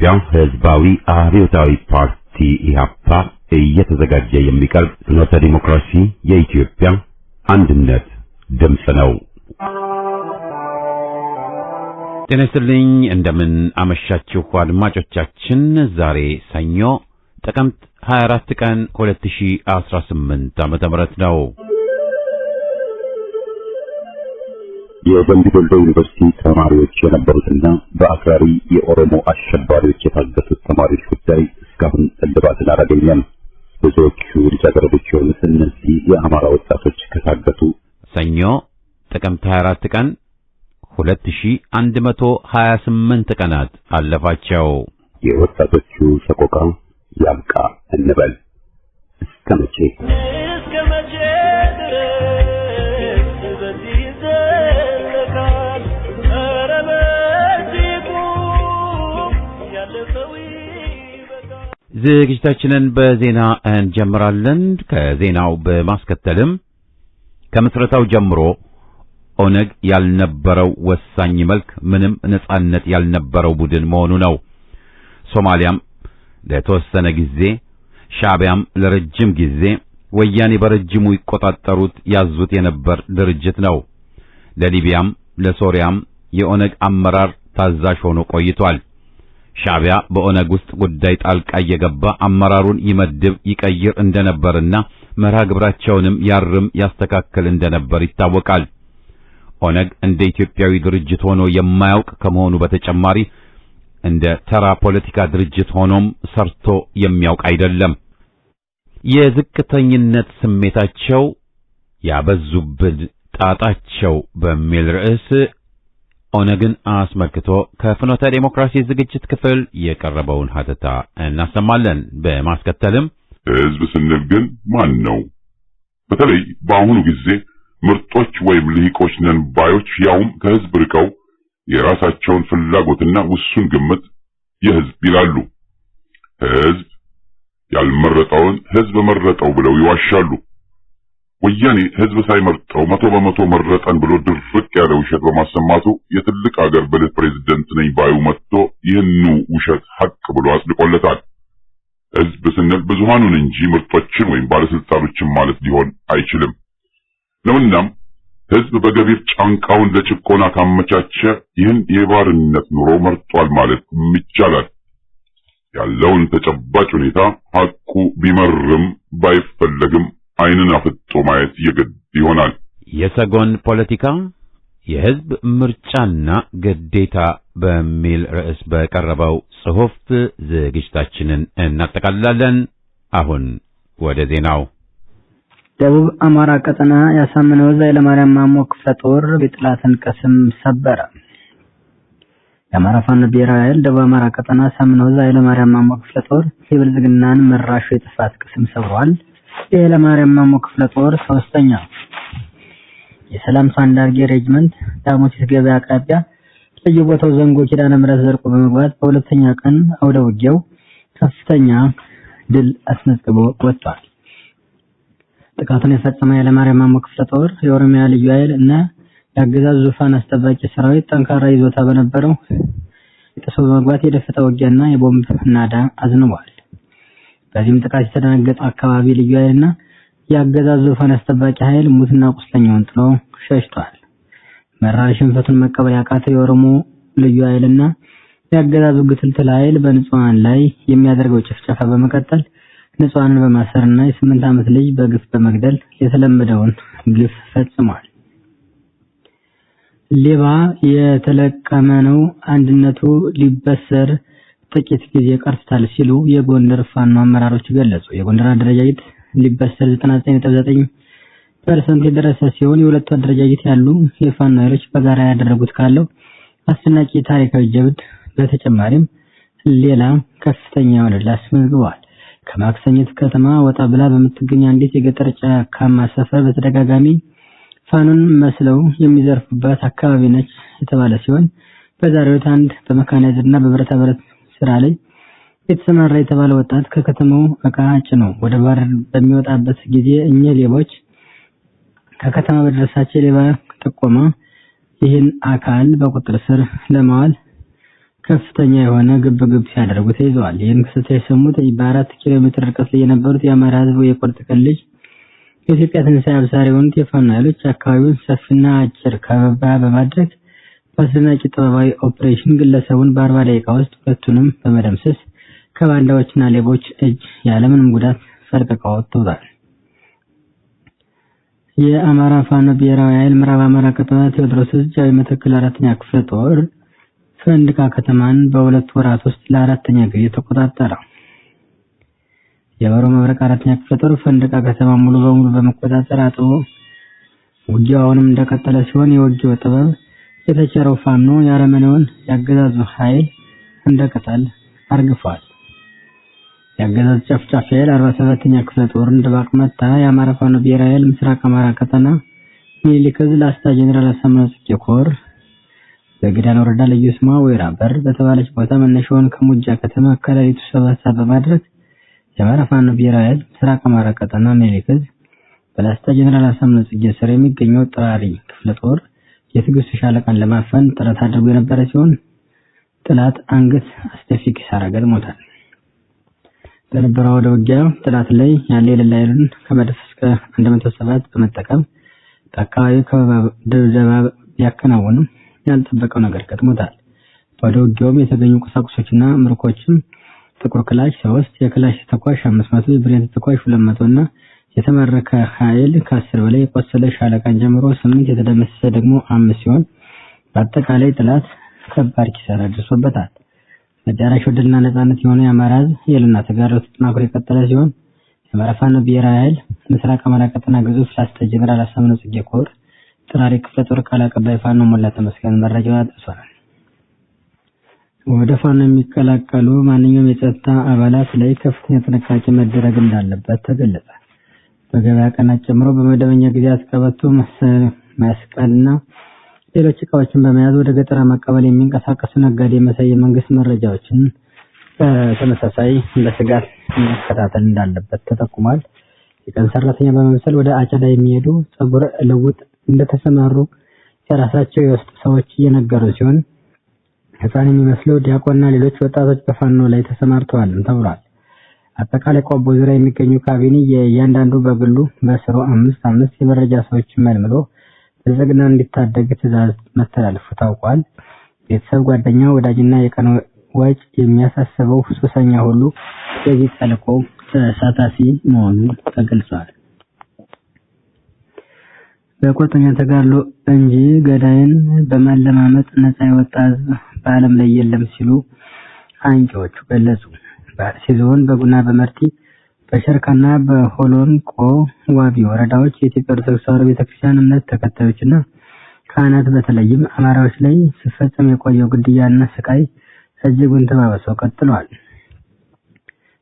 የኢትዮጵያ ሕዝባዊ አብዮታዊ ፓርቲ ኢህአፓ እየተዘጋጀ የሚቀርብ ፍኖተ ዲሞክራሲ የኢትዮጵያ አንድነት ድምፅ ነው። ጤና ይስጥልኝ፣ እንደምን አመሻችሁ አድማጮቻችን። ዛሬ ሰኞ ጥቅምት 24 ቀን 2018 ዓመተ ምህረት ነው። የደምቢ ዶሎ ዩኒቨርሲቲ ተማሪዎች የነበሩትና በአክራሪ የኦሮሞ አሸባሪዎች የታገቱት ተማሪዎች ጉዳይ እስካሁን እልባትን አላገኘም። ብዙዎቹ ልጃገረዶች የሆኑት እነዚህ የአማራ ወጣቶች ከታገቱ ሰኞ ጥቅምት 24 ቀን 2128 ቀናት አለፋቸው። የወጣቶቹ ሰቆቃ ያብቃ እንበል። እስከ መቼ ዝግጅታችንን በዜና እንጀምራለን። ከዜናው በማስከተልም ከምስረታው ጀምሮ ኦነግ ያልነበረው ወሳኝ መልክ ምንም ነጻነት ያልነበረው ቡድን መሆኑ ነው። ሶማሊያም ለተወሰነ ጊዜ፣ ሻዕቢያም ለረጅም ጊዜ፣ ወያኔ በረጅሙ ይቆጣጠሩት ያዙት የነበር ድርጅት ነው። ለሊቢያም ለሶሪያም የኦነግ አመራር ታዛዥ ሆኖ ቆይቷል። ሻዕቢያ በኦነግ ውስጥ ጉዳይ ጣልቃ እየገባ አመራሩን ይመድብ ይቀይር እንደነበርና መርሃ ግብራቸውንም ያርም ያስተካክል እንደነበር ይታወቃል። ኦነግ እንደ ኢትዮጵያዊ ድርጅት ሆኖ የማያውቅ ከመሆኑ በተጨማሪ እንደ ተራ ፖለቲካ ድርጅት ሆኖም ሰርቶ የሚያውቅ አይደለም። የዝቅተኝነት ስሜታቸው ያበዙብን ጣጣቸው በሚል ርዕስ ኦነግን አስመልክቶ ከፍኖተ ዴሞክራሲ ዝግጅት ክፍል የቀረበውን ሀተታ እናሰማለን። በማስከተልም ሕዝብ ስንል ግን ማን ነው? በተለይ በአሁኑ ጊዜ ምርጦች ወይም ልሂቆች ነን ባዮች ያውም ከሕዝብ ርቀው የራሳቸውን ፍላጎትና ውሱን ግምት የሕዝብ ይላሉ። ሕዝብ ያልመረጠውን ሕዝብ መረጠው ብለው ይዋሻሉ። ወያኔ ሕዝብ ሳይመርጠው 100% መረጠን ብሎ ድርቅ ያለ ውሸት በማሰማቱ የትልቅ አገር ብልህ ፕሬዝደንት ነኝ ባዩ መጥቶ ይህኑ ውሸት ሐቅ ብሎ አጽድቆለታል። ሕዝብ ስንል ብዙሃኑን እንጂ ምርጦችን ወይም ባለስልጣኖችን ማለት ሊሆን አይችልም። ነውናም ሕዝብ በገቢር ጫንቃውን ለጭቆና ካመቻቸ ይህን የባርነት ኑሮ መርጧል ማለት ይቻላል። ያለውን ተጨባጭ ሁኔታ ሐቁ ቢመርም ባይፈለግም ዓይንን አፍጦ ማየት የግድ ይሆናል። የሰጎን ፖለቲካ የሕዝብ ምርጫና ግዴታ በሚል ርዕስ በቀረበው ጽሑፍ ዝግጅታችንን እናጠቃልላለን። አሁን ወደ ዜናው። ደቡብ አማራ ቀጠና ያሳምነው ኃይለማርያም ማሞ ክፍለ ጦር የጠላትን ቅስም ሰበረ። የአማራ ፋኖ ብሔራዊ ኃይል ደቡብ አማራ ቀጠና ያሳምነው ኃይለማርያም ማሞ ክፍለ ጦር የብልጽግናን መራሹ የጥፋት ቅስም ሰብሯል። የኃይለማርያም ማሞ ክፍለ ጦር 3ኛ የሰላም ሳንዳርጌ ሬጅመንት ዳሞት ገበያ አቅራቢያ ለየቦታው ዘንጎ ኪዳነ ምሕረት ዘርቆ በመግባት በሁለተኛ ቀን አውደ ውጊያው ከፍተኛ ድል አስመዝግቦ ወጥቷል። ጥቃቱን የፈጸመው የኃይለማርያም ማሞ ክፍለ ጦር የኦሮሚያ ልዩ ኃይል እና የአገዛዙ ዙፋን አስጠባቂ ሰራዊት ጠንካራ ይዞታ በነበረው ጥሶ በመግባት የደፈጣ ውጊያና የቦምብ ናዳ አዝንቧል። በዚህም ጥቃት የተደናገጠው አካባቢ ልዩ ኃይልና የአገዛዙ ዙፋን አስጠባቂ ኃይል ሙትና ቁስለኛውን ጥሎ ሸሽቷል። መራር ሽንፈቱን መቀበል ያቃተው የኦሮሞ ልዩ ኃይልና የአገዛዙ ግትልትል ኃይል በንጹሃን ላይ የሚያደርገው ጭፍጨፋ በመቀጠል ንጹሃንን በማሰርና የ8 ዓመት ልጅ በግፍ በመግደል የተለመደውን ግፍ ፈጽሟል። ሌባ የተለቀመ ነው፣ አንድነቱ ሊበሰር ጥቂት ጊዜ ቀርቷል ሲሉ የጎንደር ፋኖ አመራሮች ገለጹ። የጎንደር አደረጃጀት ሊበሰር 99.9% የደረሰ ሲሆን የሁለቱ አደረጃጀት ያሉ የፋኖ ኃይሎች በጋራ ያደረጉት ካለው አስደናቂ ታሪካዊ ጀብድ በተጨማሪም ሌላ ከፍተኛ የሆነ ድል አስመዝግበዋል። ከማክሰኝት ከተማ ወጣ ብላ በምትገኝ አንዲት የገጠር ጫካማ ሰፈር በተደጋጋሚ ፋኖን መስለው የሚዘርፉበት አካባቢ ነች የተባለ ሲሆን በዛሬው ዕለት አንድ በመካናይዝድና በብረታ ብረት ስራ ላይ የተሰማራ የተባለ ወጣት ከከተማው ዕቃ ጭኖ ወደ ባር በሚወጣበት ጊዜ እኚህ ሌቦች ከከተማ በደረሳቸው ሌባ ጥቆማ ይህን አካል በቁጥጥር ስር ለማዋል ከፍተኛ የሆነ ግብግብ ሲያደርጉ ተይዘዋል። ይህን ክስተት የሰሙት በ4 ኪሎ ሜትር ርቀት ላይ የነበሩት የአማራ ህዝብ የቁርጥ ቀን ልጅ የኢትዮጵያ ትንሣኤ አብሳሪ የሆኑት የፋኖ ኃይሎች አካባቢውን ሰፊና አጭር ከበባ በማድረግ በአስደናቂ ጥበባዊ ኦፕሬሽን ግለሰቡን በ40 ደቂቃ ውስጥ ሁለቱንም በመደምሰስ ከባንዳዎችና ሌቦች እጅ ያለምንም ጉዳት ፈልቅቀው አውጥተውታል። የአማራ ፋኖ ብሔራዊ ኃይል ምዕራብ አማራ ቀጠና ቴዎድሮስ ዕዝ መተከል 4ኛ ክፍለ ጦር ፈንድቃ ከተማን በሁለት ወራት ውስጥ ለአራተኛ ጊዜ ተቆጣጠረ። የወሮ መብረቅ 4ኛ ክፍለ ጦር ፈንድቃ ከተማ ሙሉ በሙሉ በመቆጣጠር አጥቦ ውጊያውንም እንደቀጠለ ሲሆን የውጊያው ጥበብ የተቸረው ፋኖ ያረመነውን ያገዛዙ ኃይል እንደቀጠል አርግፏል። ያገዛዙ ጨፍጫፊ ኃይል 47ኛ ክፍለ ጦር ድባቅ መታ። የአማራ ፋኖ ብሔራዊ ኃይል ምስራቅ አማራ ቀጠና ሚኒሊክ ዕዝ ላስታ ጄኔራል አሳምነው ጽጌ ኮር በግዳን ወረዳ ልዩ ስሟ ወይራ በር በተባለች ቦታ መነሻውን ከሙጃ ከተማ ከሌሊቱ 7 ሰዓት በማድረግ የአማራ ፋኖ ብሔራዊ ኃይል ምስራቅ አማራ ቀጠና ሚኒሊክ ዕዝ በላስታ ጄኔራል አሳምነው ጽጌ ስር የሚገኘው ጥራሪ ክፍለ ጦር የትግስት ሻለቃን ለማፈን ጥረት አድርጎ የነበረ ሲሆን ጥላት አንገት አስደፊ ኪሳራ ገጥሞታል። በነበረው ወደ ውጊያ ጥላት ላይ ያለ የሌላ ኃይሉን ከመድፍ እስከ 107 በመጠቀም በአካባቢው ከበባ ድብደባ ቢያከናውንም ያልጠበቀው ነገር ገጥሞታል። ወደ ውጊያውም የተገኙ ቁሳቁሶችና ምርኮችም ጥቁር ክላሽ 3፣ የክላሽ ተኳሽ 500፣ የብሬን ተኳሽ 200 እና የተመረከ ኃይል ከ10 በላይ የቆሰለ ሻለቃን ጀምሮ 8 የተደመሰሰ ደግሞ 5 ሲሆን በአጠቃላይ ጥላት ከባድ ኪሳራ ደርሶበታል። መዳረሻው ድልና ነጻነት የሆነ የአማራ ህዝብ የልና ተጋድሎ ተጠናክሮ የቀጠለ ሲሆን የአማራ ፋኖ ብሔራዊ ኃይል ምስራቅ አማራ ቀጠና ግዙፍ ላስታ ጄኔራል አሳምነው ጽጌ ኮር ጥራሪ ክፍለ ጦር ቃል አቀባይ ፋኖ ሞላ ተመስገን መረጃውን አድርሷል። ወደ ፋኖ የሚቀላቀሉ ማንኛውም የጸጥታ አባላት ላይ ከፍተኛ ጥንቃቄ መደረግ እንዳለበት ተገለጸ። በገበያ ቀናት ጨምሮ በመደበኛ ጊዜያት ቀበቶ መስቀልና ሌሎች ዕቃዎችን በመያዝ ወደ ገጠራማ ቀበሌ የሚንቀሳቀሱ ነጋዴ መሳይ የመንግስት መረጃዎችን በተመሳሳይ በስጋት መከታተል እንዳለበት ተጠቁሟል። የቀን ሰራተኛ በመምሰል ወደ አጨዳ የሚሄዱ ጸጉር ልውጥ እንደተሰማሩ የራሳቸው የውስጥ ሰዎች እየነገሩ ሲሆን ህፃን የሚመስለው ዲያቆንና ሌሎች ወጣቶች በፋኖ ላይ ተሰማርተዋል ተብሏል። አጠቃላይ ቆቦ ዙሪያ የሚገኙ ካቢኔ የእያንዳንዱ በግሉ በስሩ 5 የመረጃ ሰዎች መልምሎ በዘግና እንዲታደግ ትዕዛዝ መተላለፉ ታውቋል። ቤተሰብ፣ ጓደኛ፣ ወዳጅና የቀን ወጭ የሚያሳስበው ሱሰኛ ሁሉ የዚህ ተልዕኮ ተሳታፊ መሆኑ ተገልጿል። በቁርጠኛ ተጋድሎ እንጂ ገዳይን በማለማመጥ ነፃ የወጣ ህዝብ በዓለም ላይ የለም ሲሉ አንቂዎቹ ገለጹ። በአርሲ ዞን በጉና በመርቲ በሸርካና በሆሎንቆ ዋቢ ወረዳዎች የኢትዮጵያ ኦርቶዶክስ ተዋሕዶ ቤተክርስቲያን እምነት ተከታዮችና ካህናት በተለይም አማራዎች ላይ ሲፈጸም የቆየው ግድያና ስቃይ እጅጉን ተባብሰው ቀጥሏል።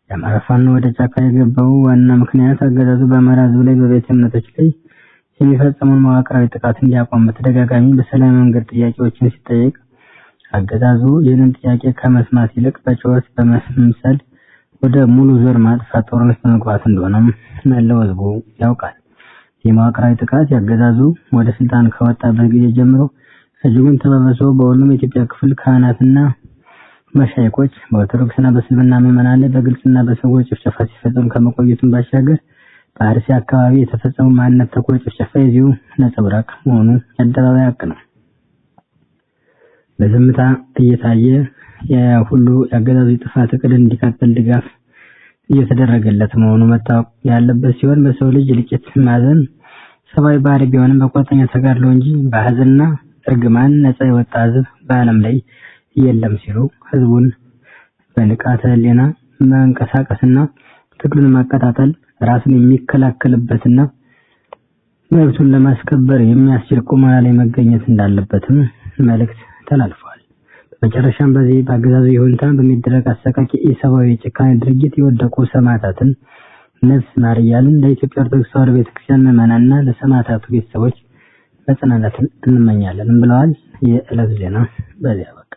የአማራ ፋኖ ወደ ጫካ የገባው ዋና ምክንያት አገዛዙ በአማራ ህዝብ ላይ በቤተ እምነቶች ላይ የሚፈጸመውን መዋቅራዊ ጥቃት እንዲያቆም በተደጋጋሚ በሰላም መንገድ ጥያቄዎችን ሲጠይቅ አገዛዙ ይህንን ጥያቄ ከመስማት ይልቅ በጩኸት በመምሰል ወደ ሙሉ ዞር ማጥፋት ጦርነት በመግባት እንደሆነም መላው ህዝቡ ያውቃል። የመዋቅራዊ ጥቃት ያገዛዙ ወደ ስልጣን ከወጣበት ጊዜ ጀምሮ እጅጉን ተባብሶ በሁሉም የኢትዮጵያ ክፍል ካህናትና መሻይኮች በኦርቶዶክስና በእስልምና ምዕመናን ላይ በግልጽና በስውር ጭፍጨፋ ሲፈጸም ከመቆየቱም ባሻገር በአርሲ አካባቢ የተፈጸመው ማንነት ተኮር ጭፍጨፋ የዚሁ ነጸብራቅ መሆኑ የአደባባይ ሀቅ ነው። በዝምታ እየታየ ሁሉ ያገዛዙ ጥፋት እቅድ እንዲቀጥል ድጋፍ እየተደረገለት መሆኑ መታወቅ ያለበት ሲሆን በሰው ልጅ ልቂት ማዘን ሰብአዊ ባህሪ ቢሆንም በቁርጠኛ ተጋድሎ እንጂ በሐዘንና እርግማን ነፃ የወጣ ህዝብ በዓለም ላይ የለም ሲሉ ህዝቡን በንቃተ ህሊና መንቀሳቀስና ትግሉን ማቀጣጠል ራስን የሚከላከልበትና መብቱን ለማስከበር የሚያስችል ቁመና ላይ መገኘት እንዳለበትም መልእክት ተላልፏል። በመጨረሻም በዚህ በአገዛዙ ይሁንታ በሚደረግ አሰቃቂ ኢሰብአዊ የጭካኔ ድርጊት የወደቁ ሰማዕታትን ነፍስ ማር እያልን ለኢትዮጵያ ኦርቶዶክስ ተዋሕዶ ቤተክርስቲያን ምዕመናንና ለሰማዕታቱ ቤተሰቦች መጽናናትን እንመኛለን ብለዋል። የዕለት ዜና በዚያ በቃ።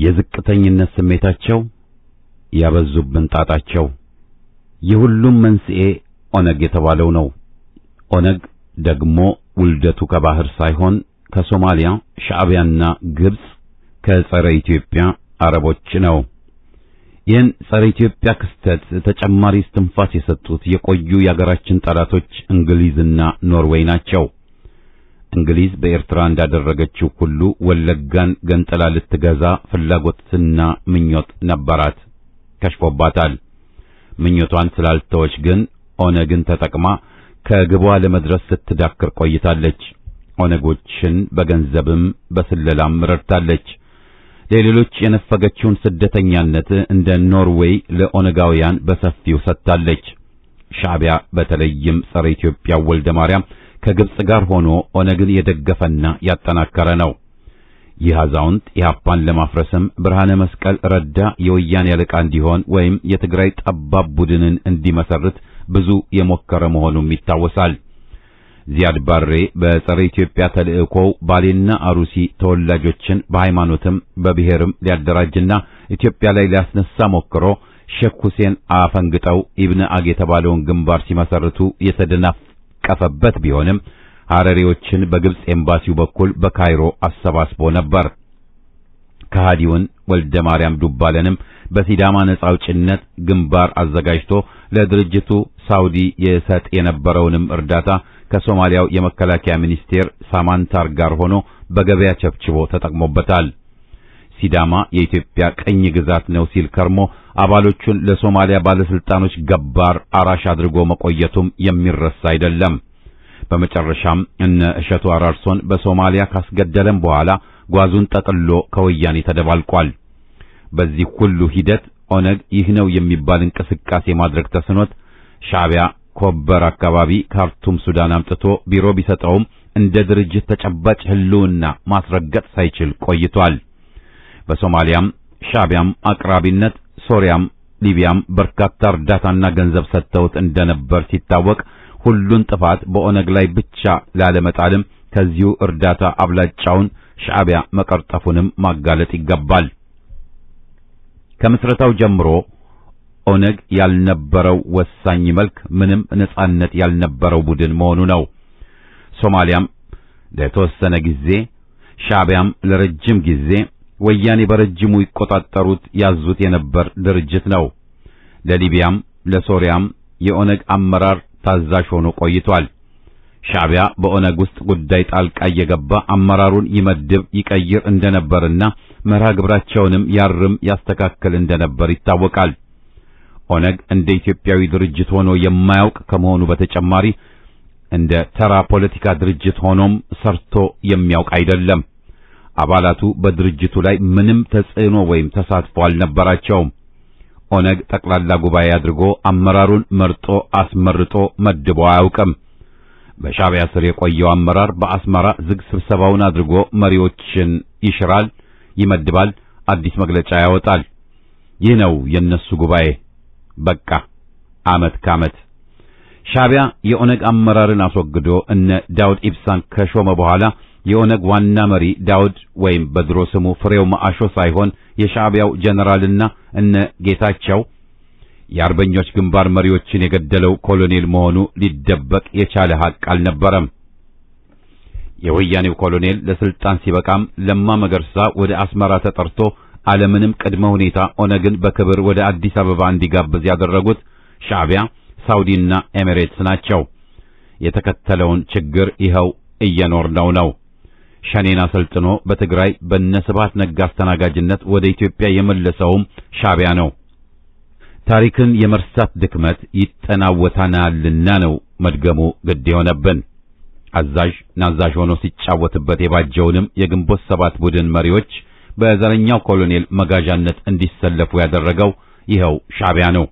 የዝቅተኝነት ስሜታቸው ያበዙብን ጣጣቸው የሁሉም መንስኤ ኦነግ የተባለው ነው። ኦነግ ደግሞ ውልደቱ ከባህር ሳይሆን ከሶማሊያ ሻዕቢያና ግብጽ ከጸረ ኢትዮጵያ አረቦች ነው። ይህን ጸረ ኢትዮጵያ ክስተት ተጨማሪ እስትንፋስ የሰጡት የቆዩ የአገራችን ጠላቶች እንግሊዝና ኖርዌይ ናቸው። እንግሊዝ በኤርትራ እንዳደረገችው ሁሉ ወለጋን ገንጥላ ልትገዛ ፍላጎትና ምኞት ነበራት፣ ከሽፎባታል። ምኞቷን ስላልተወች ግን ኦነግን ተጠቅማ ከግቧ ለመድረስ ስትዳክር ቆይታለች። ኦነጎችን በገንዘብም በስለላም ረድታለች። ለሌሎች የነፈገችውን ስደተኛነት እንደ ኖርዌይ ለኦነጋውያን በሰፊው ሰጥታለች። ሻዕቢያ በተለይም ጸረ ኢትዮጵያ ወልደ ማርያም ከግብጽ ጋር ሆኖ ኦነግን የደገፈና ያጠናከረ ነው። ይህ አዛውንት ኢህአፓን ለማፍረስም ብርሃነ መስቀል ረዳ የወያኔ አለቃ እንዲሆን ወይም የትግራይ ጠባብ ቡድንን እንዲመሰርት ብዙ የሞከረ መሆኑም ይታወሳል። ዚያድ ባሬ በጸረ ኢትዮጵያ ተልእኮው ባሌና አሩሲ ተወላጆችን በሃይማኖትም በብሔርም ሊያደራጅና ኢትዮጵያ ላይ ሊያስነሳ ሞክሮ ሼክ ሁሴን አፈንግጠው ኢብነ አግ የተባለውን ግንባር ሲመሰርቱ የተደናቀፈበት ቢሆንም ሐረሪዎችን በግብጽ ኤምባሲው በኩል በካይሮ አሰባስቦ ነበር። ከሃዲውን ወልደ ማርያም ዱባለንም በሲዳማ ነጻ አውጪነት ግንባር አዘጋጅቶ ለድርጅቱ ሳውዲ የሰጥ የነበረውንም እርዳታ ከሶማሊያው የመከላከያ ሚኒስቴር ሳማንታር ጋር ሆኖ በገበያ ቸብችቦ ተጠቅሞበታል። ሲዳማ የኢትዮጵያ ቀኝ ግዛት ነው ሲል ከርሞ አባሎቹን ለሶማሊያ ባለስልጣኖች ገባር አራሽ አድርጎ መቆየቱም የሚረሳ አይደለም። በመጨረሻም እነ እሸቱ አራርሶን በሶማሊያ ካስገደለም በኋላ ጓዙን ጠቅሎ ከወያኔ ተደባልቋል። በዚህ ሁሉ ሂደት ኦነግ ይህ ነው የሚባል እንቅስቃሴ ማድረግ ተስኖት ሻዕቢያ ኮበር አካባቢ ካርቱም ሱዳን አምጥቶ ቢሮ ቢሰጠውም እንደ ድርጅት ተጨባጭ ህልውና ማስረገጥ ሳይችል ቆይቷል። በሶማሊያም ሻዕቢያም አቅራቢነት ሶሪያም ሊቢያም በርካታ እርዳታና ገንዘብ ሰጥተውት እንደነበር ሲታወቅ ሁሉን ጥፋት በኦነግ ላይ ብቻ ላለመጣልም ከዚሁ እርዳታ አብላጫውን ሻዕቢያ መቀርጠፉንም ማጋለጥ ይገባል። ከምስረታው ጀምሮ ኦነግ ያልነበረው ወሳኝ መልክ ምንም ነጻነት ያልነበረው ቡድን መሆኑ ነው። ሶማሊያም ለተወሰነ ጊዜ ሻዕቢያም ለረጅም ጊዜ ወያኔ በረጅሙ ይቆጣጠሩት ያዙት የነበር ድርጅት ነው። ለሊቢያም ለሶሪያም የኦነግ አመራር ታዛዥ ሆኖ ቆይቷል። ሻዕቢያ በኦነግ ውስጥ ጉዳይ ጣልቃ እየገባ አመራሩን ይመድብ ይቀይር እንደነበርና መርሃ ግብራቸውንም ያርም ያስተካክል እንደነበር ይታወቃል። ኦነግ እንደ ኢትዮጵያዊ ድርጅት ሆኖ የማያውቅ ከመሆኑ በተጨማሪ እንደ ተራ ፖለቲካ ድርጅት ሆኖም ሰርቶ የሚያውቅ አይደለም። አባላቱ በድርጅቱ ላይ ምንም ተጽዕኖ ወይም ተሳትፎ አልነበራቸውም። ኦነግ ጠቅላላ ጉባኤ አድርጎ አመራሩን መርጦ አስመርጦ መድቦ አያውቅም። በሻዕቢያ ስር የቆየው አመራር በአስመራ ዝግ ስብሰባውን አድርጎ መሪዎችን ይሽራል፣ ይመድባል፣ አዲስ መግለጫ ያወጣል። ይህ ነው የነሱ ጉባኤ። በቃ አመት ካመት ሻዕቢያ የኦነግ አመራርን አስወግዶ እነ ዳውድ ኢብሳን ከሾመ በኋላ የኦነግ ዋና መሪ ዳውድ ወይም በድሮ ስሙ ፍሬው ማአሾ ሳይሆን የሻዕቢያው ጀነራልና እነ ጌታቸው የአርበኞች ግንባር መሪዎችን የገደለው ኮሎኔል መሆኑ ሊደበቅ የቻለ ሐቅ አልነበረም። የወያኔው ኮሎኔል ለስልጣን ሲበቃም ለማ መገርሳ ወደ አስመራ ተጠርቶ ዓለምንም ቅድመ ሁኔታ ኦነግን በክብር ወደ አዲስ አበባ እንዲጋብዝ ያደረጉት ሻዕቢያ፣ ሳውዲና ኤሚሬትስ ናቸው። የተከተለውን ችግር ይኸው እየኖርነው ነው። ሸኔን አሰልጥኖ በትግራይ በነስባት ነጋ አስተናጋጅነት ወደ ኢትዮጵያ የመለሰውም ሻዕቢያ ነው። ታሪክን የመርሳት ድክመት ይጠናወታናልና ነው መድገሙ ግድ የሆነብን። አዛዥ ናዛዥ ሆኖ ሲጫወትበት የባጀውንም የግንቦት ሰባት ቡድን መሪዎች በዘረኛው ኮሎኔል መጋዣነት እንዲሰለፉ ያደረገው ይኸው ሻዕቢያ ነው።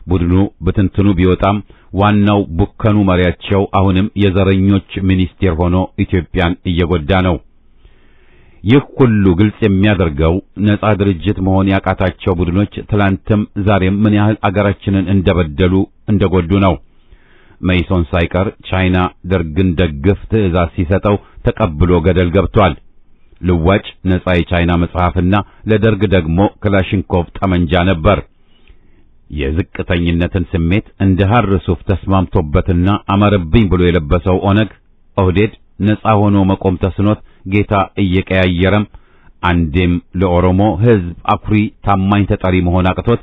ቡድኑ በትንትኑ ቢወጣም ዋናው ቡከኑ መሪያቸው አሁንም የዘረኞች ሚኒስቴር ሆኖ ኢትዮጵያን እየጎዳ ነው። ይህ ሁሉ ግልጽ የሚያደርገው ነጻ ድርጅት መሆን ያቃታቸው ቡድኖች ትላንትም ዛሬም ምን ያህል አገራችንን እንደበደሉ እንደጎዱ ነው። መይሶን ሳይቀር ቻይና ደርግን ደግፍ ትዕዛዝ ሲሰጠው ተቀብሎ ገደል ገብቷል። ልዋጭ ነጻ የቻይና መጽሐፍና ለደርግ ደግሞ ክላሽንኮቭ ጠመንጃ ነበር። የዝቅተኝነትን ስሜት እንደ ሐር ሱፍ ተስማምቶበትና አማረብኝ ብሎ የለበሰው ኦህዴድ ነጻ ሆኖ መቆም ተስኖት ጌታ እየቀያየረም አንዴም ለኦሮሞ ሕዝብ አኩሪ ታማኝ ተጠሪ መሆን አቅቶት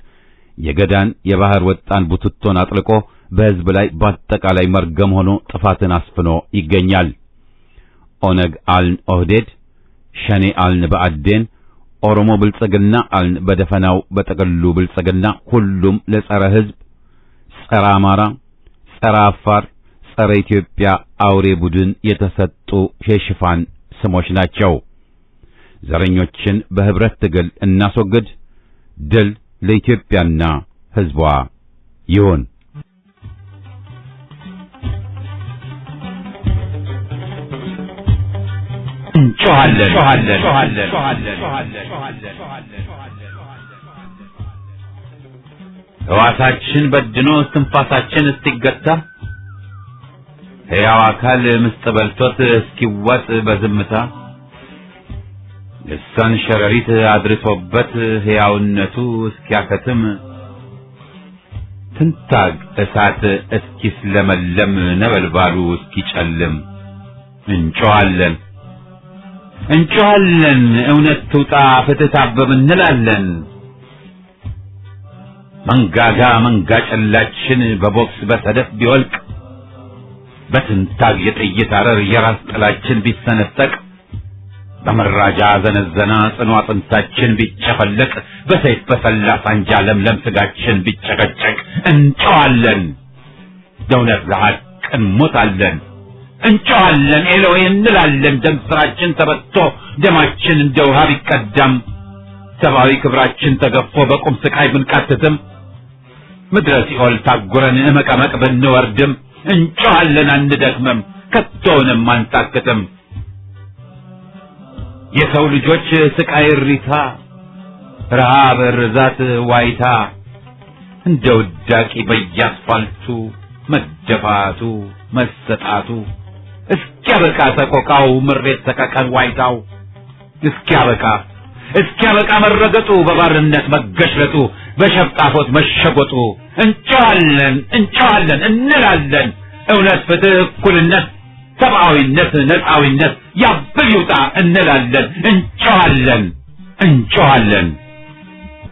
የገዳን የባህር ወጣን ቡትቶን አጥልቆ በሕዝብ ላይ በአጠቃላይ መርገም ሆኖ ጥፋትን አስፍኖ ይገኛል። ኦነግ አልን ኦህዴድ፣ ሸኔ አልን በአዴን፣ ኦሮሞ ብልጽግና አልን በደፈናው በጠቅሉ ብልጽግና፣ ሁሉም ለጸረ ሕዝብ፣ ጸረ አማራ፣ ጸረ አፋር፣ ጸረ ኢትዮጵያ አውሬ ቡድን የተሰጡ የሽፋን ስሞች ናቸው። ዘረኞችን በህብረት ትግል እናስወግድ። ድል ለኢትዮጵያና ሕዝቧ ይሁን። እንጮሃለን ሕዋሳችን በድኖ እስትንፋሳችን እስኪገታ ሕያው አካል ምስጥ በልቶት እስኪዋጥ በዝምታ ልሳን ሸረሪት አድርሶበት ሕያውነቱ እስኪያከትም ትንታግ እሳት እስኪስለመለም ነበልባሉ እስኪጨልም እንጮሃለን እውነት ትውጣ ፍትህ ታበብ እንላለን። መንጋጋ መንጋ ጨላችን በቦክስ በሰደፍ ቢወልቅ በትንታግ የጥይት አረር የራስ ጥላችን ቢሰነጠቅ በመራጃ ዘነዘና ጽኑ አጥንታችን ቢጨፈለቅ በሰይፍ በሰላ ሳንጃ ለምለም ስጋችን ቢጨቀጨቅ እንጮሃለን ለእውነት ለሐቅ እንሞታለን። እንጮሃለን ኤሎይ እንላለን። ደም ስራችን ተበጥቶ ደማችን እንደ ውሃ ቢቀዳም ሰብአዊ ክብራችን ተገፎ በቁም ስቃይ ብንቃትትም ምድረ ሲኦል ታጉረን መቀመቅ ብንወርድም እንጮሃለን አንደክምም ከቶውንም አንታክትም። የሰው ልጆች ስቃይ እሪታ፣ ረሃብ፣ ርዛት፣ ዋይታ እንደ ውዳቂ በየአስፋልቱ መደፋቱ መሰጣቱ እስኪያበቃ ሰቆቃው ምሬት ሰቀቀን ዋይታው እስኪያበቃ መረገጡ በባርነት መገሽለጡ በሸፍጣፎት መሸጎጡ እንጮሃለን እንላለን። እውነት፣ ፍትህ፣ እኩልነት፣ ሰብአዊነት፣ ነፃዊነት ያብል ይውጣ እንላለን።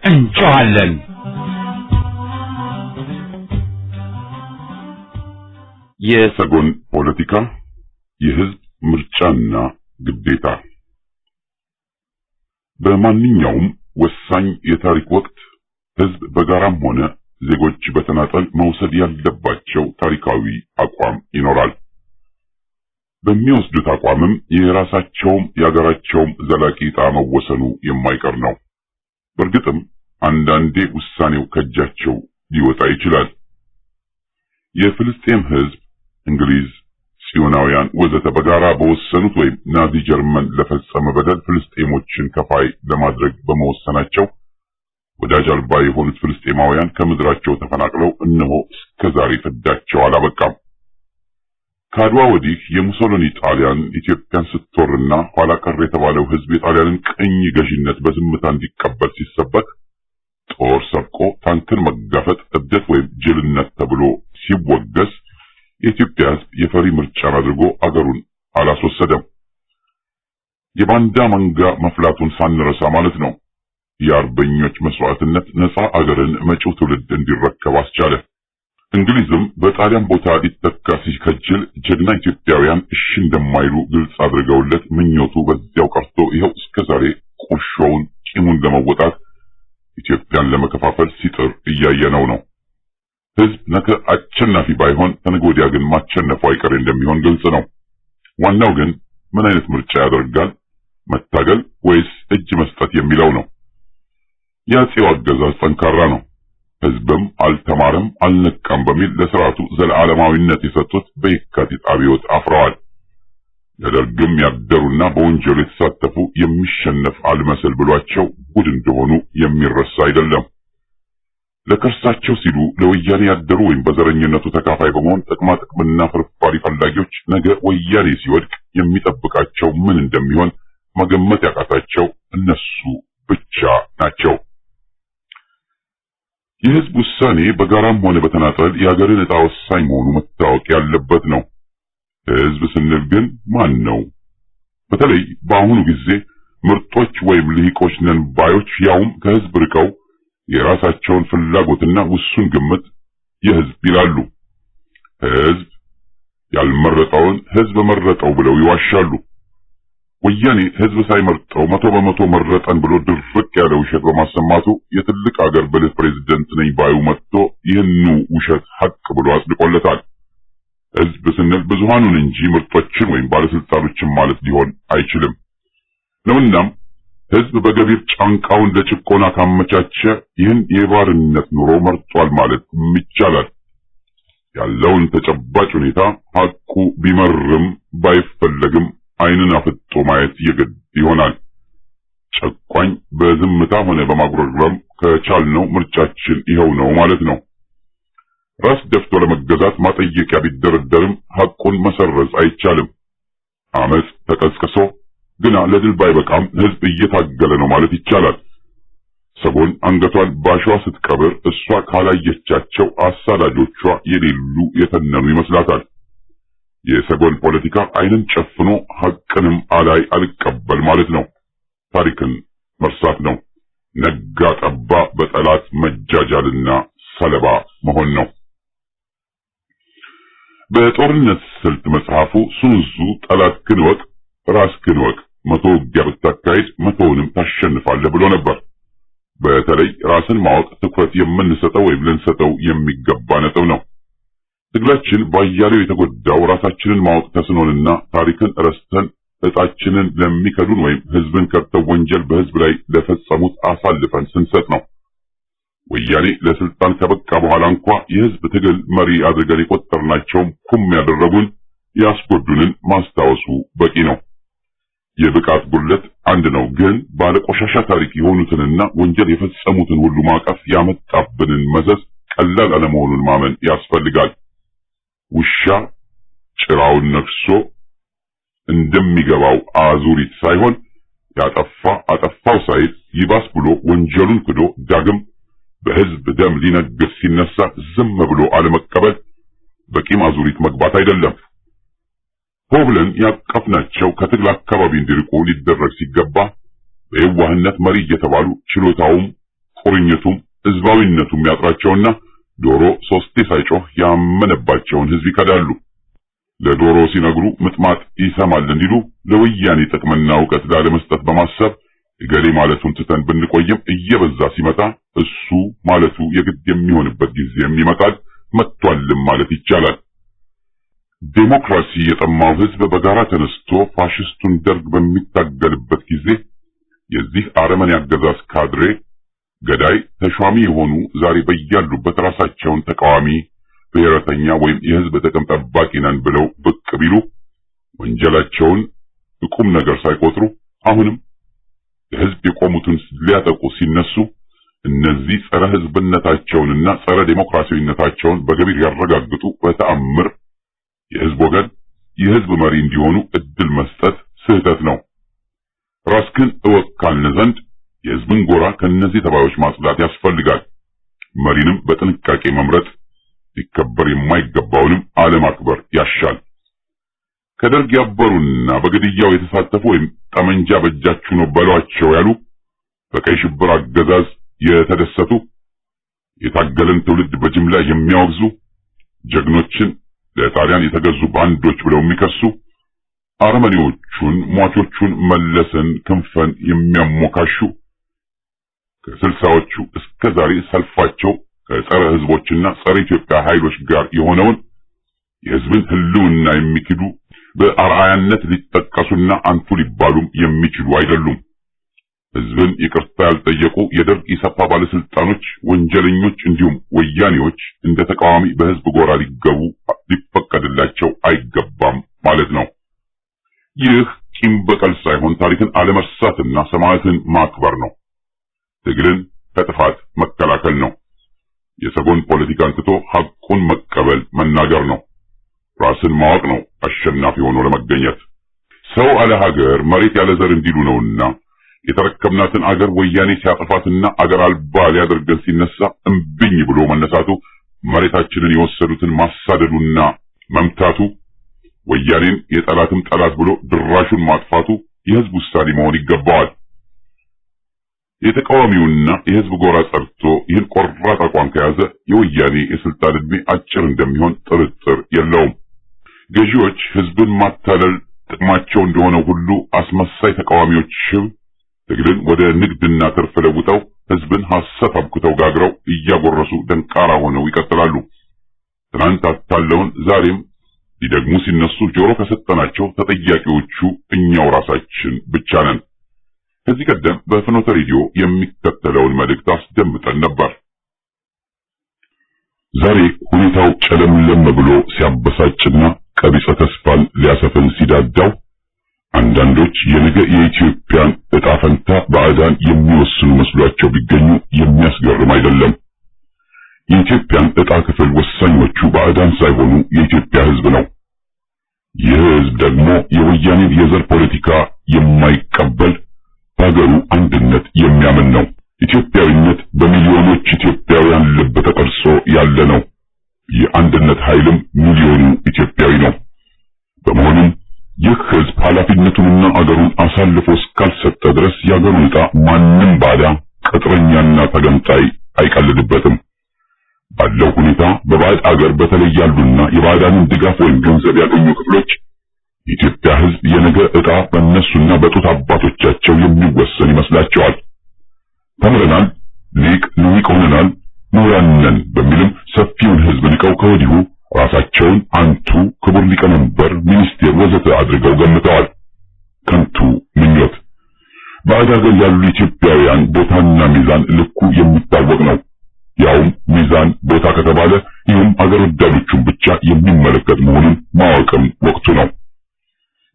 እንጮሃለን። የሰጎን ፖለቲካ፣ የህዝብ ምርጫና ግዴታ። በማንኛውም ወሳኝ የታሪክ ወቅት ህዝብ በጋራም ሆነ ዜጎች በተናጠል መውሰድ ያለባቸው ታሪካዊ አቋም ይኖራል። በሚወስዱት አቋምም የራሳቸውም የሀገራቸውም ዘላቂ ዕጣ መወሰኑ የማይቀር ነው። በእርግጥም አንዳንዴ ውሳኔው ከእጃቸው ሊወጣ ይችላል። የፍልስጤም ህዝብ፣ እንግሊዝ፣ ጽዮናውያን ወዘተ በጋራ በወሰኑት ወይም ናዚ ጀርመን ለፈጸመ በደል ፍልስጤሞችን ከፋይ ለማድረግ በመወሰናቸው ወዳጅ አልባ የሆኑት ፍልስጤማውያን ከምድራቸው ተፈናቅለው እነሆ እስከዛሬ ፍዳቸው አላበቃም። ከአድዋ ወዲህ የሙሶሊኒ ጣሊያን ኢትዮጵያን ስትወርና ኋላ ቀር የተባለው ህዝብ የጣሊያንን ቅኝ ገዥነት በዝምታ እንዲቀበል ሲሰበክ ጦር ሰብቆ ታንክን መጋፈጥ እብደት ወይም ጅልነት ተብሎ ሲወገዝ የኢትዮጵያ ህዝብ የፈሪ ምርጫን አድርጎ አገሩን አላስወሰደም። የባንዳ መንጋ መፍላቱን ሳንረሳ ማለት ነው። የአርበኞች መስዋዕትነት ነፃ አገርን መጪው ትውልድ እንዲረከብ አስቻለ። እንግሊዝም በጣሊያን ቦታ ሊተካ ሲከጅል ጀግና ኢትዮጵያውያን እሺ እንደማይሉ ግልጽ አድርገውለት ምኞቱ በዚያው ቀርቶ ይኸው እስከዛሬ ቁርሾውን ቂሙን ለመወጣት ኢትዮጵያን ለመከፋፈል ሲጥር እያየነው ነው። ህዝብ ነገ አሸናፊ ባይሆን ከነገ ወዲያ ግን ማሸነፉ አይቀር እንደሚሆን ግልጽ ነው። ዋናው ግን ምን አይነት ምርጫ ያደርጋል? መታገል ወይስ እጅ መስጠት የሚለው ነው። የአፄው አገዛዝ ጠንካራ ነው። ህዝብም አልተማረም አልነቃም በሚል ለስርዓቱ ዘለዓለማዊነት የሰጡት በየካቲት አብዮት አፍረዋል። ለደርግም ያደሩና በወንጀሉ የተሳተፉ የሚሸነፍ አልመሰል ብሏቸው ጉድ እንደሆኑ የሚረሳ አይደለም። ለከርሳቸው ሲሉ ለወያኔ ያደሩ ወይም በዘረኝነቱ ተካፋይ በመሆን ጥቅማ ጥቅምና ፍርፋሪ ፈላጊዎች ነገ ወያኔ ሲወድቅ የሚጠብቃቸው ምን እንደሚሆን መገመት ያቃታቸው እነሱ ብቻ ናቸው። የህዝብ ውሳኔ በጋራም ሆነ በተናጠል የሀገርን ዕጣ ወሳኝ መሆኑ መታወቅ ያለበት ነው። ህዝብ ስንል ግን ማን ነው? በተለይ በአሁኑ ጊዜ ምርጦች ወይም ልሂቆች ነን ባዮች ያውም ከህዝብ ርቀው የራሳቸውን ፍላጎትና ውሱን ግምት የህዝብ ይላሉ። ህዝብ ያልመረጠውን ህዝብ መረጠው ብለው ይዋሻሉ። ወያኔ ህዝብ ሳይመርጠው 100% መረጠን ብሎ ድርቅ ያለ ውሸት በማሰማቱ የትልቅ አገር ብልህ ፕሬዝደንት ነኝ ባዩ መጥቶ ይህኑ ውሸት ሐቅ ብሎ አጽድቆለታል። ህዝብ ስንል ብዙሃኑን እንጂ ምርጦችን ወይም ባለስልጣኖችን ማለት ሊሆን አይችልም ነውናም ህዝብ በገቢር ጫንቃውን ለጭቆና ካመቻቸ ይህን የባርነት ኑሮ መርጧል ማለት ይቻላል። ያለውን ተጨባጭ ሁኔታ ሐቁ ቢመርም ባይፈለግም ዓይንን አፍጦ ማየት የግድ ይሆናል። ጨቋኝ በዝምታ ሆነ በማጉረምረም ከቻልነው ምርጫችን ይኸው ነው ማለት ነው። ራስ ደፍቶ ለመገዛት ማጠየቂያ ቢደረደርም ሐቁን መሰረዝ አይቻልም። አመጽ ተቀስቅሶ ግና ለድል ባይበቃም ህዝብ እየታገለ ነው ማለት ይቻላል። ሰጎን አንገቷን ባሸዋ ስትቀብር እሷ ካላየቻቸው አሳዳጆቿ የሌሉ የተነኑ ይመስላታል። የሰጎን ፖለቲካ ዓይንን ጨፍኖ ሐቅንም አላይ አልቀበል ማለት ነው። ታሪክን መርሳት ነው። ነጋ ጠባ በጠላት መጃጃልና ሰለባ መሆን ነው። በጦርነት ስልት መጽሐፉ ሱንዙ ጠላትህን እወቅ ራስህን እወቅ፣ 100 ውጊያ ብታካሄድ 100ንም ታሸንፋለህ ብሎ ነበር። በተለይ ራስን ማወቅ ትኩረት የምንሰጠው ወይም ልንሰጠው የሚገባ ነጥብ ነው። ትግላችን ባያሌው የተጎዳው ራሳችንን ማወቅ ተስኖንና ታሪክን ረስተን እጣችንን ለሚከዱን ወይም ህዝብን ከድተው ወንጀል በህዝብ ላይ ለፈጸሙት አሳልፈን ስንሰጥ ነው። ወያኔ ለስልጣን ከበቃ በኋላ እንኳ የህዝብ ትግል መሪ አድርገን የቆጠርናቸውም ኩም ያደረጉን ያስጎዱንን ማስታወሱ በቂ ነው። የብቃት ጉድለት አንድ ነው፣ ግን ባለቆሻሻ ታሪክ የሆኑትንና ወንጀል የፈጸሙትን ሁሉ ማቀፍ ያመጣብንን መዘዝ ቀላል አለመሆኑን ማመን ያስፈልጋል። ውሻ ጭራውን ነክሶ እንደሚገባው አዙሪት ሳይሆን ያጠፋ አጠፋው ሳይል ይባስ ብሎ ወንጀሉን ክዶ ዳግም በህዝብ ደም ሊነግስ ሲነሳ ዝም ብሎ አለመቀበል በቂም አዙሪት መግባት አይደለም። ሆብለን ያቀፍናቸው ከትግል አካባቢ እንዲርቁ ሊደረግ ሲገባ በየዋህነት መሪ እየተባሉ ችሎታውም ቁርኝቱም ህዝባዊነቱም ያጥራቸውና ዶሮ ሶስቴ ሳይጮህ ያመነባቸውን ህዝብ ይከዳሉ። ለዶሮ ሲነግሩ ምጥማጥ ይሰማል እንዲሉ ለወያኔ ጥቅምና ዕውቀት ላለመስጠት በማሰብ እገሌ ማለቱን ትተን ብንቆይም እየበዛ ሲመጣ እሱ ማለቱ የግድ የሚሆንበት ጊዜም ይመጣል፣ መጥቷልም ማለት ይቻላል። ዴሞክራሲ የጠማው ህዝብ በጋራ ተነስቶ ፋሽስቱን ደርግ በሚታገልበት ጊዜ የዚህ አረመኔ አገዛዝ ካድሬ ገዳይ ተሿሚ የሆኑ ዛሬ በያሉበት ራሳቸውን ተቃዋሚ ብሔረተኛ ወይም የህዝብ ጥቅም ጠባቂ ነን ብለው ብቅ ቢሉ ወንጀላቸውን ቁም ነገር ሳይቆጥሩ አሁንም ለህዝብ የቆሙትን ሊያጠቁ ሲነሱ እነዚህ ጸረ ህዝብነታቸውንና ጸረ ዴሞክራሲያዊነታቸውን በገቢር ያረጋግጡ በተአምር የህዝብ ወገን የህዝብ መሪ እንዲሆኑ እድል መስጠት ስህተት ነው። ራስህን እወቅ ካልን ዘንድ የህዝብን ጎራ ከነዚህ ተባዮች ማጽዳት ያስፈልጋል። መሪንም በጥንቃቄ መምረጥ፣ ሊከበር የማይገባውንም አለማክበር ያሻል። ከደርግ ያበሩና በግድያው የተሳተፉ ወይም ጠመንጃ በእጃችሁ ነው በሏቸው ያሉ፣ በቀይ ሽብር አገዛዝ የተደሰቱ፣ የታገለን ትውልድ በጅምላ የሚያወግዙ፣ ጀግኖችን ለጣሊያን የተገዙ ባንዶች ብለው የሚከሱ፣ አረመኔዎቹን ሟቾቹን መለስን ክንፈን የሚያሞካሹ፣ ከስልሳዎቹ እስከ ዛሬ ሰልፋቸው ከጸረ ህዝቦችና ጸረ ኢትዮጵያ ኃይሎች ጋር የሆነውን የህዝብን ህልውና የሚክዱ በአርአያነት ሊጠቀሱና አንቱ ሊባሉም የሚችሉ አይደሉም። ህዝብን ይቅርታ ያልጠየቁ የደርግ ኢሰፓ ባለስልጣኖች፣ ወንጀለኞች እንዲሁም ወያኔዎች እንደ ተቃዋሚ በህዝብ ጎራ ሊገቡ ሊፈቀድላቸው አይገባም ማለት ነው። ይህ ቂም በቀል ሳይሆን ታሪክን አለመርሳትና ሰማዕትን ማክበር ነው። ትግልን ከጥፋት መከላከል ነው። የሰጎን ፖለቲካን ትቶ ሐቁን መቀበል መናገር ነው። ራስን ማወቅ ነው አሸናፊ ሆኖ ለመገኘት። ሰው አለ ሀገር መሬት ያለ ዘር እንዲሉ ነውና የተረከብናትን አገር ወያኔ ሲያጠፋትና አገር አልባ ሊያደርገን ሲነሳ እምብኝ ብሎ መነሳቱ፣ መሬታችንን የወሰዱትን ማሳደዱና መምታቱ፣ ወያኔን የጠላትም ጠላት ብሎ ድራሹን ማጥፋቱ የህዝብ ውሳኔ መሆን ይገባዋል። የተቃዋሚውና የህዝብ ጎራ ጸርቶ ይህን ቆራጥ አቋም ከያዘ የወያኔ የስልጣን ዕድሜ አጭር እንደሚሆን ጥርጥር የለውም። ገዢዎች ህዝብን ማታለል ጥቅማቸው እንደሆነ ሁሉ አስመሳይ ተቃዋሚዎችም ትግልን ወደ ንግድና ትርፍ ለውጠው ህዝብን ሐሰት አብኩተው ጋግረው እያጎረሱ ደንቃራ ሆነው ይቀጥላሉ። ትናንት አታለውን ዛሬም ሊደግሙ ሲነሱ ጆሮ ከሰጠናቸው ተጠያቂዎቹ እኛው ራሳችን ብቻ ነን። ከዚህ ቀደም በፍኖተ ሬዲዮ የሚከተለውን መልእክት አስደምጠን ነበር። ዛሬ ሁኔታው ጨለምለም ብሎ ሲያበሳጭና ቀቢጸ ተስፋን ሊያሰፍን ሲዳዳው አንዳንዶች የነገ የኢትዮጵያን ዕጣ ፈንታ ባዕዳን የሚወስኑ መስሏቸው ቢገኙ የሚያስገርም አይደለም። የኢትዮጵያን ዕጣ ክፍል ወሳኞቹ ባዕዳን ሳይሆኑ የኢትዮጵያ ህዝብ ነው። ይህ ህዝብ ደግሞ የወያኔን የዘር ፖለቲካ የማይቀበል በሀገሩ አንድነት የሚያምን ነው። ኢትዮጵያዊነት በሚሊዮኖች ኢትዮጵያውያን ልብ ተቀርጾ ያለ ነው። የአንድነት ኃይልም ሚሊዮኑ ኢትዮጵያዊ ነው። በመሆኑም ይህ ህዝብ ኃላፊነቱንና አገሩን አሳልፎ እስካልሰጠ ድረስ የአገሩን ዕጣ ማንም ባዳ ቅጥረኛና ተገንጣይ አይቀልድበትም። ባለው ሁኔታ በባዕድ አገር በተለይ ያሉና የባዕዳንን ድጋፍ ወይም ገንዘብ ያገኙ ክፍሎች የኢትዮጵያ ህዝብ የነገ ዕጣ በእነሱና በጡት አባቶቻቸው የሚወሰን ይመስላቸዋል። ተምረናል፣ ሊቅ ሆነናል፣ ምሁራን ነን በሚልም ሰፊውን ህዝብ ንቀው ከወዲሁ ራሳቸውን አንቱ፣ ክቡር ሊቀመንበር፣ ሚኒስቴር ወዘተ አድርገው ገምተዋል። ከንቱ ምኞት። ባዕድ አገር ያሉ ኢትዮጵያውያን ቦታና ሚዛን ልኩ የሚታወቅ ነው። ያውም ሚዛን ቦታ ከተባለ ይህም አገር ወዳዶቹን ብቻ የሚመለከት መሆኑን ማወቅም ወቅቱ ነው።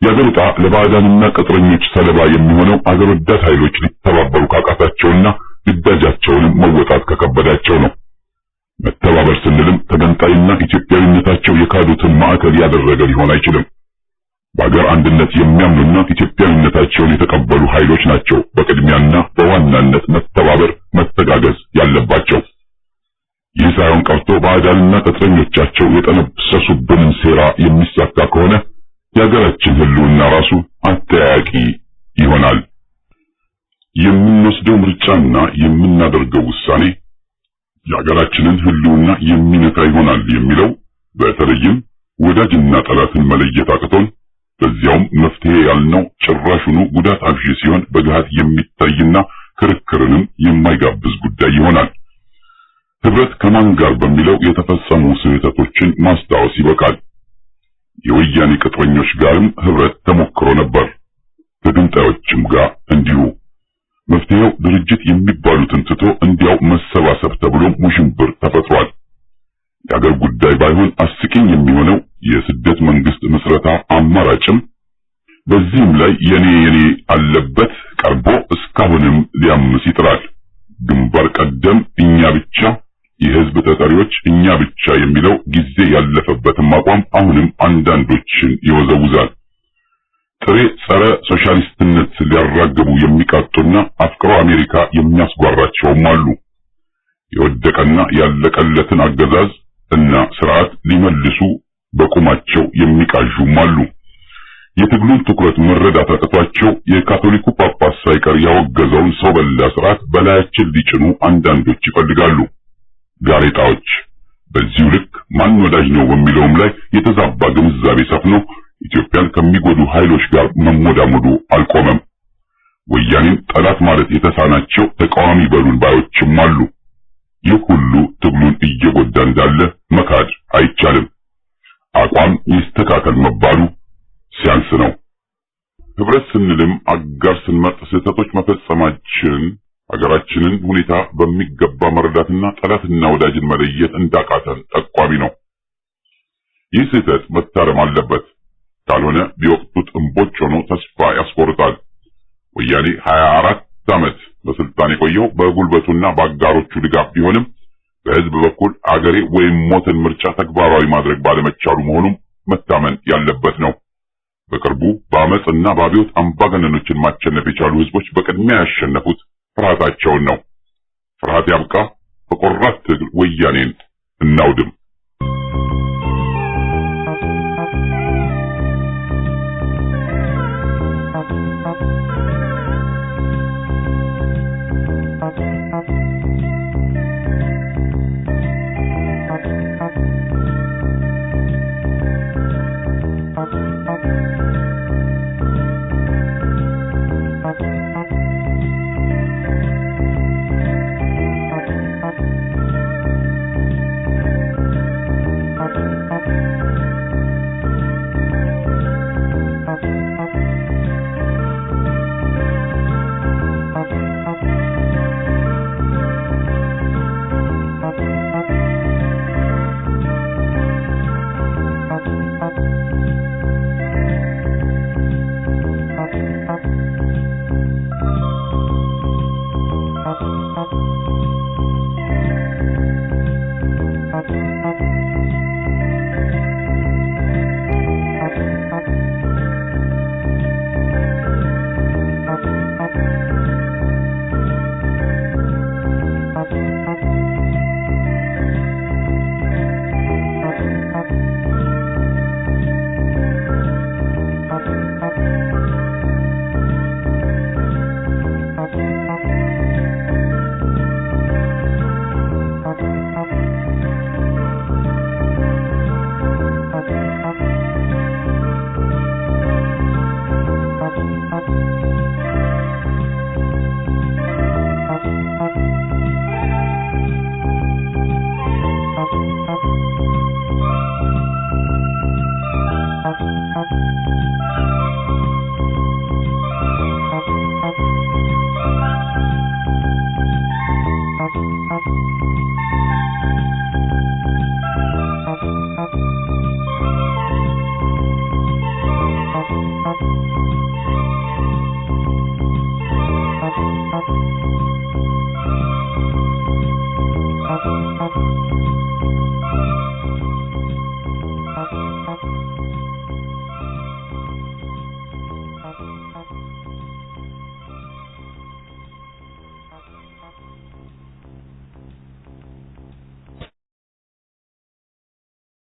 የአገር ዕጣ ለባዕዳንና ቅጥረኞች ሰለባ የሚሆነው አገር ወዳድ ኃይሎች ሊተባበሩ ካቃታቸውና ግዳጃቸውንም መወጣት ከከበዳቸው ነው። መተባበር ስንልም ተገንጣይና ኢትዮጵያዊነታቸው የካዱትን ማዕከል ያደረገ ሊሆን አይችልም። በአገር አንድነት የሚያምኑና ኢትዮጵያዊነታቸውን የተቀበሉ ኃይሎች ናቸው በቅድሚያና በዋናነት መተባበር፣ መተጋገዝ ያለባቸው። ይህ ሳይሆን ቀርቶ ባዕዳንና ቅጥረኞቻቸው የጠነሰሱብንን ሴራ የሚሳካ ከሆነ የሀገራችን ህልውና ራሱ አጠያያቂ ይሆናል። የምንወስደው ምርጫና የምናደርገው ውሳኔ የሀገራችንን ህልውና የሚነካ ይሆናል የሚለው በተለይም ወዳጅና ጠላትን መለየት አቅቶን በዚያውም መፍትሄ ያልነው ጭራሹኑ ጉዳት አብዢ ሲሆን በግሃት የሚታይና ክርክርንም የማይጋብዝ ጉዳይ ይሆናል። ህብረት ከማን ጋር በሚለው የተፈጸሙ ስህተቶችን ማስታወስ ይበቃል። የወያኔ ቅጥረኞች ጋርም ህብረት ተሞክሮ ነበር፣ ከግንጣዮችም ጋር እንዲሁ። መፍትሄው ድርጅት የሚባሉትን ትቶ እንዲያው መሰባሰብ ተብሎ ሙሽንብር ተፈጥሯል። የአገር ጉዳይ ባይሆን አስቂኝ የሚሆነው የስደት መንግስት ምስረታ አማራጭም በዚህም ላይ የኔ አለበት ቀርቦ እስካሁንም ሊያምስ ይጥራል። ግንባር ቀደም እኛ ብቻ፣ የህዝብ ተጠሪዎች እኛ ብቻ የሚለው ጊዜ ያለፈበትም አቋም አሁንም አንዳንዶችን ይወዘውዛል። ጥሬ ጸረ ሶሻሊስትነት ሊያራግቡ የሚቃጡና አፍቅሮ አሜሪካ የሚያስጓራቸውም አሉ። የወደቀና ያለቀለትን አገዛዝ እና ስርዓት ሊመልሱ በቁማቸው የሚቃዡም አሉ። የትግሉን ትኩረት መረዳት አቅቷቸው የካቶሊኩ ጳጳስ ሳይቀር ያወገዘውን ሰው በላ ስርዓት በላያችን ሊጭኑ አንዳንዶች ይፈልጋሉ። ጋሬጣዎች በዚሁ ልክ ማን ወዳጅ ነው በሚለውም ላይ የተዛባ ግንዛቤ ሰፍኖ ኢትዮጵያን ከሚጎዱ ኃይሎች ጋር መሞዳሞዱ አልቆመም። ወያኔን ጠላት ማለት የተሳናቸው ተቃዋሚ በሉን ባዮችም አሉ። ይህ ሁሉ ትግሉን እየጎዳ እንዳለ መካድ አይቻልም። አቋም ይስተካከል መባሉ ሲያንስ ነው። ህብረት ስንልም አጋር ስንመርጥ ስህተቶች መፈጸማችን ሀገራችንን ሁኔታ በሚገባ መረዳትና ጠላትና ወዳጅን መለየት እንዳቃተን ጠቋሚ ነው። ይህ ስህተት መታረም አለበት። ካልሆነ ቢወቅቱት እምቦጭ ሆኖ ተስፋ ያስቆርጣል። ወያኔ 24 ዓመት በስልጣን የቆየው በጉልበቱና በአጋሮቹ ድጋፍ ቢሆንም በህዝብ በኩል አገሬ ወይም ሞትን ምርጫ ተግባራዊ ማድረግ ባለመቻሉ መሆኑም መታመን ያለበት ነው። በቅርቡ በአመጽና በአብዮት አምባገነኖችን ማሸነፍ የቻሉ ህዝቦች በቅድሚያ ያሸነፉት ፍርሃታቸውን ነው። ፍርሃት ያብቃ፣ በቆራት ትግል ወያኔን እናውድም።